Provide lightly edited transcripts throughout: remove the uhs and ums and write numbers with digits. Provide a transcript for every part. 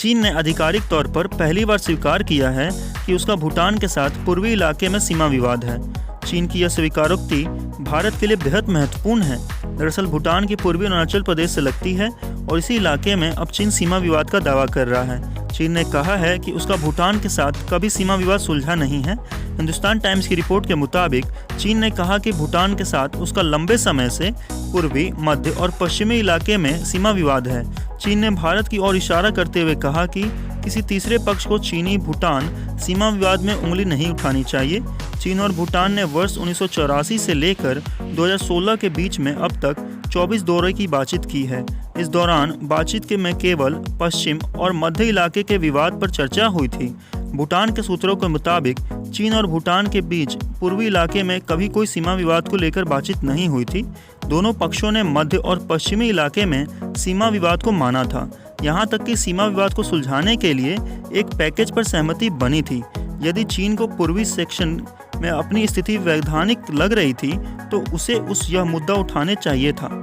चीन ने आधिकारिक तौर पर पहली बार स्वीकार किया है कि उसका भूटान के साथ पूर्वी इलाके में सीमा विवाद है। चीन की यह स्वीकारोक्ति भारत के लिए बेहद महत्वपूर्ण है। दरअसल भूटान की पूर्वी अरुणाचल प्रदेश से लगती है और इसी इलाके में अब चीन सीमा विवाद का दावा कर रहा है। चीन ने कहा है कि उसका भूटान के साथ कभी सीमा विवाद सुलझा नहीं है। हिंदुस्तान टाइम्स की रिपोर्ट के मुताबिक चीन ने कहा कि भूटान के साथ उसका लंबे समय से पूर्वी, मध्य और पश्चिमी इलाके में सीमा विवाद है। चीन ने भारत की ओर इशारा करते हुए कहा कि किसी तीसरे पक्ष को चीनी भूटान सीमा विवाद में उंगली नहीं उठानी चाहिए। चीन और भूटान ने वर्ष 1984 से लेकर 2016 के बीच में अब तक 24 दौरे की बातचीत की है। इस दौरान बातचीत में केवल पश्चिम और मध्य इलाके के विवाद पर चर्चा हुई थी। भूटान के सूत्रों के मुताबिक चीन और भूटान के बीच पूर्वी इलाके में कभी कोई सीमा विवाद को लेकर बातचीत नहीं हुई थी। दोनों पक्षों ने मध्य और पश्चिमी इलाके में सीमा विवाद को माना था। यहाँ तक कि सीमा विवाद को सुलझाने के लिए एक पैकेज पर सहमति बनी थी। यदि चीन को पूर्वी सेक्शन में अपनी स्थिति वैधानिक लग रही थी तो उसे यह मुद्दा उठाने चाहिए था।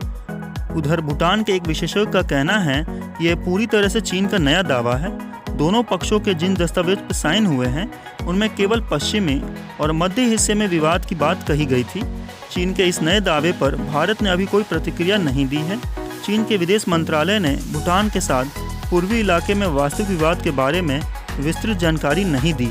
उधर भूटान के एक विशेषज्ञ का कहना है कि यह पूरी तरह से चीन का नया दावा है। दोनों पक्षों के जिन दस्तावेज पर साइन हुए हैं उनमें केवल पश्चिमी और मध्य हिस्से में विवाद की बात कही गई थी। चीन के इस नए दावे पर भारत ने अभी कोई प्रतिक्रिया नहीं दी है। चीन के विदेश मंत्रालय ने भूटान के साथ पूर्वी इलाके में वास्तविक विवाद के बारे में विस्तृत जानकारी नहीं दी।